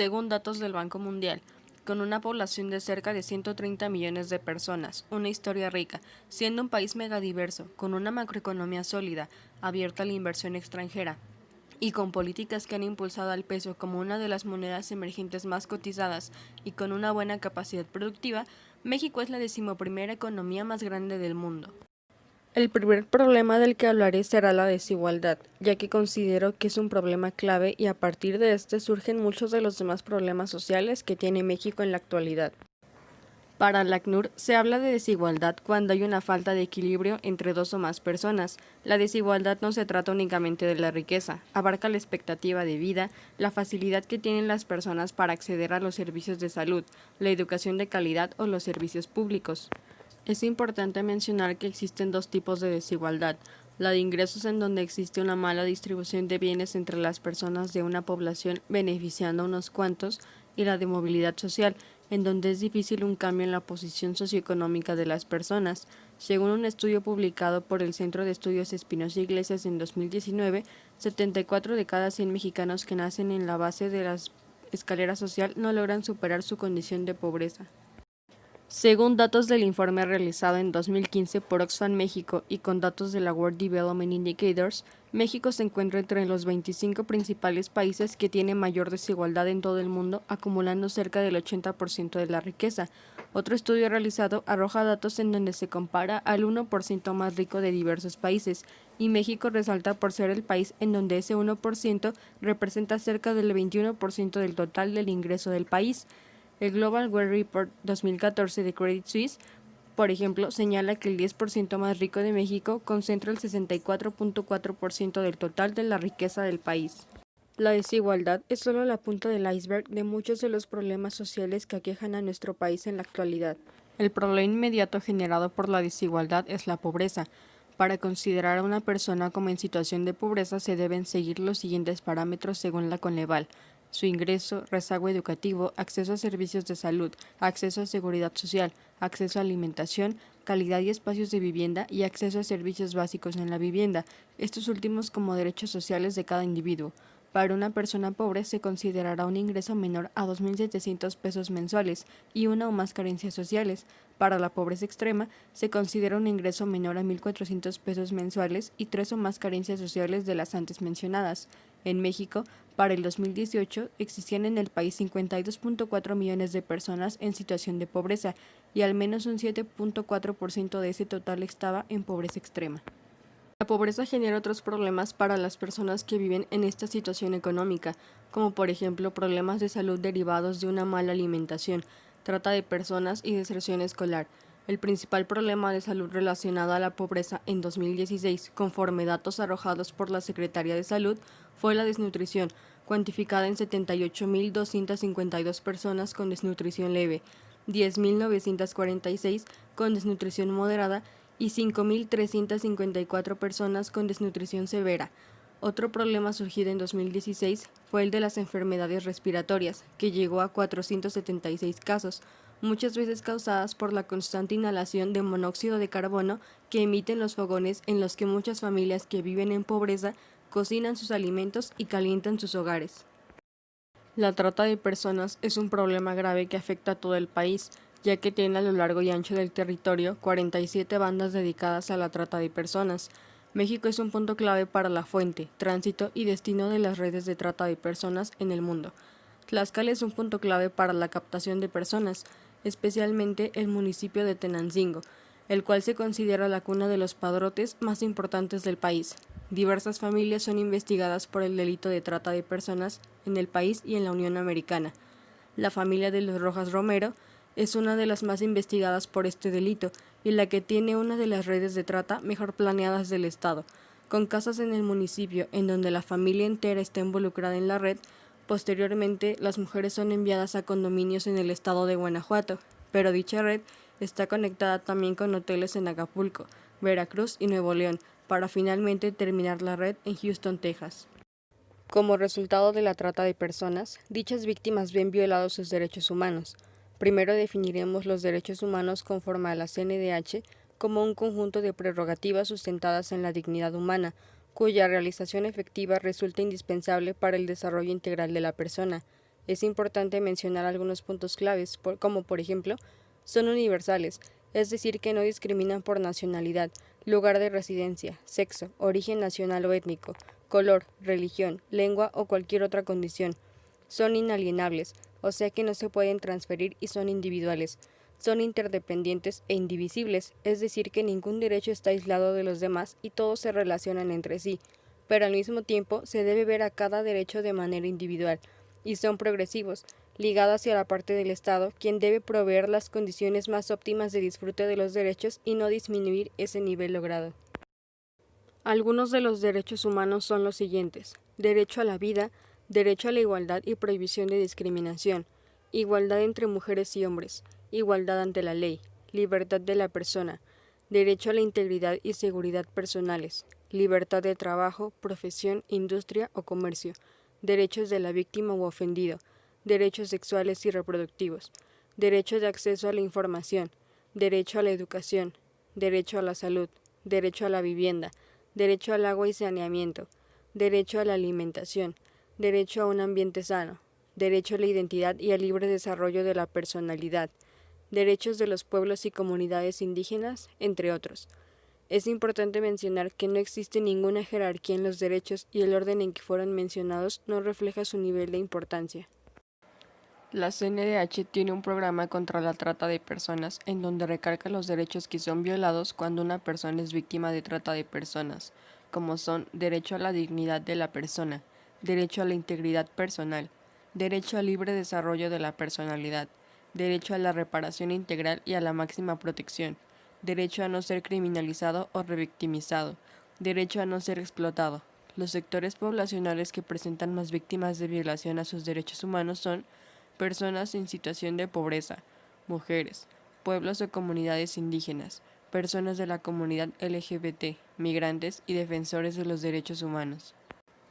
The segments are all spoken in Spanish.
según datos del Banco Mundial. Con una población de cerca de 130 millones de personas, una historia rica, siendo un país megadiverso, con una macroeconomía sólida, abierta a la inversión extranjera, y con políticas que han impulsado al peso como una de las monedas emergentes más cotizadas y con una buena capacidad productiva, México es la 11ª economía más grande del mundo. El primer problema del que hablaré será la desigualdad, ya que considero que es un problema clave y a partir de este surgen muchos de los demás problemas sociales que tiene México en la actualidad. Para la ACNUR se habla de desigualdad cuando hay una falta de equilibrio entre dos o más personas. La desigualdad no se trata únicamente de la riqueza, abarca la expectativa de vida, la facilidad que tienen las personas para acceder a los servicios de salud, la educación de calidad o los servicios públicos. Es importante mencionar que existen dos tipos de desigualdad, la de ingresos en donde existe una mala distribución de bienes entre las personas de una población beneficiando a unos cuantos, y la de movilidad social, en donde es difícil un cambio en la posición socioeconómica de las personas. Según un estudio publicado por el Centro de Estudios Espinosa Iglesias en 2019, 74 de cada 100 mexicanos que nacen en la base de la escalera social no logran superar su condición de pobreza. Según datos del informe realizado en 2015 por Oxfam México y con datos de la World Development Indicators, México se encuentra entre los 25 principales países que tienen mayor desigualdad en todo el mundo, acumulando cerca del 80% de la riqueza. Otro estudio realizado arroja datos en donde se compara al 1% más rico de diversos países, y México resalta por ser el país en donde ese 1% representa cerca del 21% del total del ingreso del país. El Global Wealth Report 2014 de Credit Suisse, por ejemplo, señala que el 10% más rico de México concentra el 64.4% del total de la riqueza del país. La desigualdad es solo la punta del iceberg de muchos de los problemas sociales que aquejan a nuestro país en la actualidad. El problema inmediato generado por la desigualdad es la pobreza. Para considerar a una persona como en situación de pobreza se deben seguir los siguientes parámetros según la Coneval: su ingreso, rezago educativo, acceso a servicios de salud, acceso a seguridad social, acceso a alimentación, calidad y espacios de vivienda y acceso a servicios básicos en la vivienda, estos últimos como derechos sociales de cada individuo. Para una persona pobre se considerará un ingreso menor a 2.700 pesos mensuales y una o más carencias sociales. Para la pobreza extrema se considera un ingreso menor a 1.400 pesos mensuales y tres o más carencias sociales de las antes mencionadas. En México, para el 2018, existían en el país 52.4 millones de personas en situación de pobreza y al menos un 7.4% de ese total estaba en pobreza extrema. La pobreza genera otros problemas para las personas que viven en esta situación económica, como por ejemplo problemas de salud derivados de una mala alimentación, trata de personas y deserción escolar. El principal problema de salud relacionado a la pobreza en 2016, conforme datos arrojados por la Secretaría de Salud, fue la desnutrición, cuantificada en 78.252 personas con desnutrición leve, 10.946 con desnutrición moderada y 5.354 personas con desnutrición severa. Otro problema surgido en 2016 fue el de las enfermedades respiratorias, que llegó a 476 casos, muchas veces causadas por la constante inhalación de monóxido de carbono que emiten los fogones en los que muchas familias que viven en pobreza cocinan sus alimentos y calientan sus hogares. La trata de personas es un problema grave que afecta a todo el país, ya que tiene a lo largo y ancho del territorio 47 bandas dedicadas a la trata de personas. México es un punto clave para la fuente, tránsito y destino de las redes de trata de personas en el mundo. Tlaxcala es un punto clave para la captación de personas, especialmente el municipio de Tenancingo, el cual se considera la cuna de los padrotes más importantes del país. Diversas familias son investigadas por el delito de trata de personas en el país y en la Unión Americana. La familia de los Rojas Romero es una de las más investigadas por este delito y la que tiene una de las redes de trata mejor planeadas del estado, con casas en el municipio en donde la familia entera está involucrada en la red. Posteriormente, las mujeres son enviadas a condominios en el estado de Guanajuato, pero dicha red está conectada también con hoteles en Acapulco, Veracruz y Nuevo León, para finalmente terminar la red en Houston, Texas. Como resultado de la trata de personas, dichas víctimas ven violados sus derechos humanos. Primero definiremos los derechos humanos conforme a la CNDH como un conjunto de prerrogativas sustentadas en la dignidad humana, cuya realización efectiva resulta indispensable para el desarrollo integral de la persona. Es importante mencionar algunos puntos claves, como por ejemplo, son universales, es decir, que no discriminan por nacionalidad, lugar de residencia, sexo, origen nacional o étnico, color, religión, lengua o cualquier otra condición. Son inalienables, o sea que no se pueden transferir y son individuales. Son interdependientes e indivisibles, es decir, que ningún derecho está aislado de los demás y todos se relacionan entre sí, pero al mismo tiempo se debe ver a cada derecho de manera individual, y son progresivos, ligados hacia la parte del Estado, quien debe proveer las condiciones más óptimas de disfrute de los derechos y no disminuir ese nivel logrado. Algunos de los derechos humanos son los siguientes: derecho a la vida, derecho a la igualdad y prohibición de discriminación, igualdad entre mujeres y hombres, igualdad ante la ley, libertad de la persona, derecho a la integridad y seguridad personales, libertad de trabajo, profesión, industria o comercio, derechos de la víctima u ofendido, derechos sexuales y reproductivos, derecho de acceso a la información, derecho a la educación, derecho a la salud, derecho a la vivienda, derecho al agua y saneamiento, derecho a la alimentación, derecho a un ambiente sano, derecho a la identidad y al libre desarrollo de la personalidad, derechos de los pueblos y comunidades indígenas, entre otros. Es importante mencionar que no existe ninguna jerarquía en los derechos y el orden en que fueron mencionados no refleja su nivel de importancia. La CNDH tiene un programa contra la trata de personas en donde recalca los derechos que son violados cuando una persona es víctima de trata de personas, como son derecho a la dignidad de la persona, derecho a la integridad personal, derecho al libre desarrollo de la personalidad, derecho a la reparación integral y a la máxima protección, derecho a no ser criminalizado o revictimizado, derecho a no ser explotado. Los sectores poblacionales que presentan más víctimas de violación a sus derechos humanos son personas en situación de pobreza, mujeres, pueblos o comunidades indígenas, personas de la comunidad LGBT, migrantes y defensores de los derechos humanos.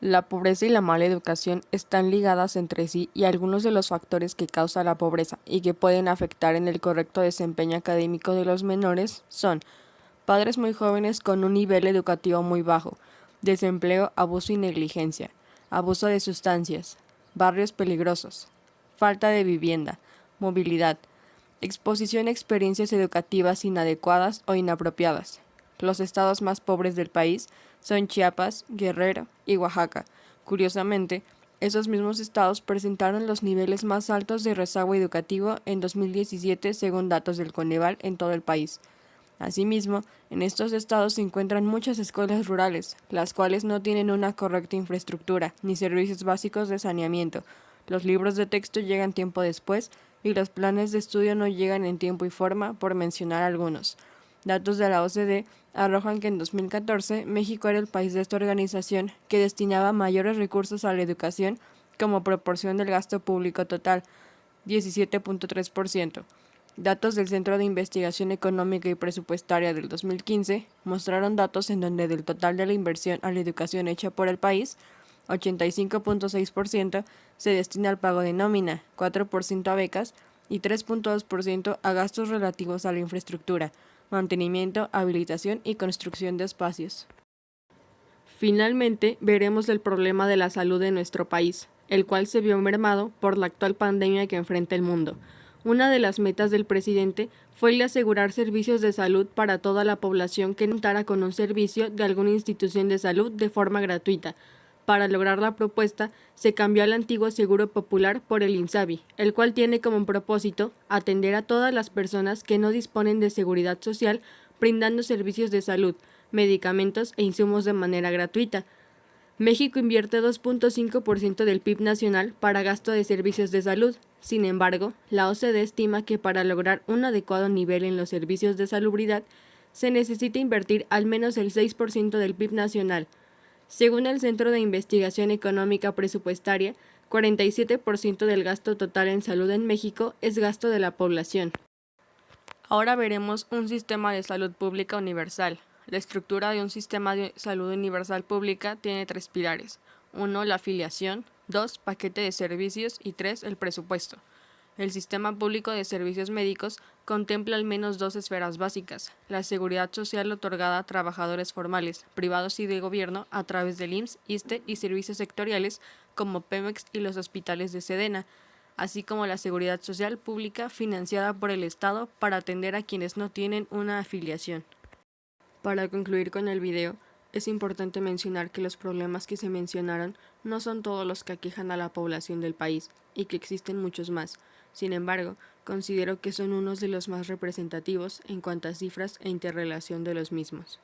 La pobreza y la mala educación están ligadas entre sí y algunos de los factores que causa la pobreza y que pueden afectar en el correcto desempeño académico de los menores son padres muy jóvenes con un nivel educativo muy bajo, desempleo, abuso y negligencia, abuso de sustancias, barrios peligrosos, falta de vivienda, movilidad, exposición a experiencias educativas inadecuadas o inapropiadas. Los estados más pobres del país son Chiapas, Guerrero y Oaxaca. Curiosamente, esos mismos estados presentaron los niveles más altos de rezago educativo en 2017 según datos del Coneval en todo el país. Asimismo, en estos estados se encuentran muchas escuelas rurales, las cuales no tienen una correcta infraestructura ni servicios básicos de saneamiento. Los libros de texto llegan tiempo después y los planes de estudio no llegan en tiempo y forma, por mencionar algunos. Datos de la OCDE arrojan que en 2014 México era el país de esta organización que destinaba mayores recursos a la educación como proporción del gasto público total, 17.3%. Datos del Centro de Investigación Económica y Presupuestaria del 2015 mostraron datos en donde del total de la inversión a la educación hecha por el país, 85.6% se destina al pago de nómina, 4% a becas y 3.2% a gastos relativos a la infraestructura, mantenimiento, habilitación y construcción de espacios. Finalmente, veremos el problema de la salud de nuestro país, el cual se vio mermado por la actual pandemia que enfrenta el mundo. Una de las metas del presidente fue el de asegurar servicios de salud para toda la población que contara con un servicio de alguna institución de salud de forma gratuita. Para lograr la propuesta, se cambió al antiguo Seguro Popular por el INSABI, el cual tiene como propósito atender a todas las personas que no disponen de seguridad social, brindando servicios de salud, medicamentos e insumos de manera gratuita. México invierte 2.5% del PIB nacional para gasto de servicios de salud. Sin embargo, la OCDE estima que para lograr un adecuado nivel en los servicios de salubridad, se necesita invertir al menos el 6% del PIB nacional. Según el Centro de Investigación Económica Presupuestaria, 47% del gasto total en salud en México es gasto de la población. Ahora veremos un sistema de salud pública universal. La estructura de un sistema de salud universal pública tiene 3 pilares. 1. La afiliación. 2. Paquete de servicios. Y 3. El presupuesto. El sistema público de servicios médicos contempla al menos dos esferas básicas: la seguridad social otorgada a trabajadores formales, privados y de gobierno a través del IMSS, ISSSTE y servicios sectoriales como Pemex y los hospitales de Sedena, así como la seguridad social pública financiada por el Estado para atender a quienes no tienen una afiliación. Para concluir con el video, es importante mencionar que los problemas que se mencionaron no son todos los que aquejan a la población del país y que existen muchos más. Sin embargo, considero que son unos de los más representativos en cuanto a cifras e interrelación de los mismos.